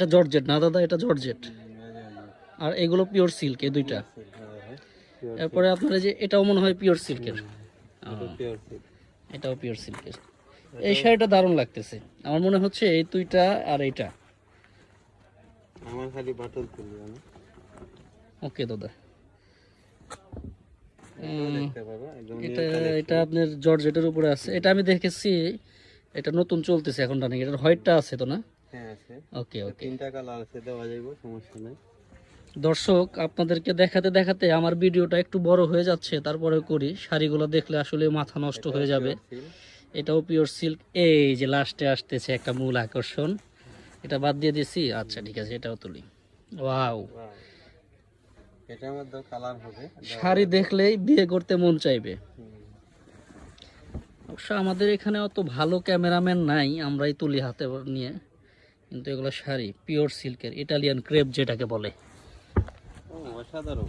এটা জর্জেট না দাদা, এটা জর্জেট। আর এগুলো পিওর সিল্ক, এই দুইটা। এরপরে আপনার এই যে এটাও মনে হয় পিওর সিল্কের। এটাও পিওর সিল্কের। এই শাড়িটা দারুণ লাগতেছে আমার, মনে হচ্ছে এই দুইটা আর এইটা। আমার খালি বাটল তুলি আমি। ওকে দাদা, দেখতে পারবা একদম এটা এটা আপনার জর্জেটের উপরে আছে। এটা আমি দেখেছি, এটা নতুন চলতেছে এখন রানিং। এটার হোয়াইটটা আছে তো না? হ্যাঁ আছে। ওকে ওকে। তিনটা কালার আছে, দেওয়া যাইব, সমস্যা নাই। দর্শক আপনাদেরকে দেখাতে দেখাতে আমার ভিডিওটা একটু বড় হয়ে যাচ্ছে, তারপরে করি। শাড়িগুলো দেখলে আসলে মাথা নষ্ট হয়ে যাবে। এটাও পিওর সিল্ক। এই যে লাস্টে আসতেছে একটা মূল আকর্ষণ, এটা বাদ দিয়ে দিছি। আচ্ছা ঠিক আছে, এটাও তুলি। ওয়াও, এটার মধ্যে কালার হবে। শাড়ি দেখলেই বিয়ে করতে মন চাইবে। অবশ্য আমাদের এখানে অত ভালো ক্যামেরাম্যান নাই, আমরাই তুলি হাতে নিয়ে। কিন্তু এগুলো শাড়ি পিওর সিল্কের, ইটালিয়ান ক্রেপ যেটাকে বলে। অসাধারণ।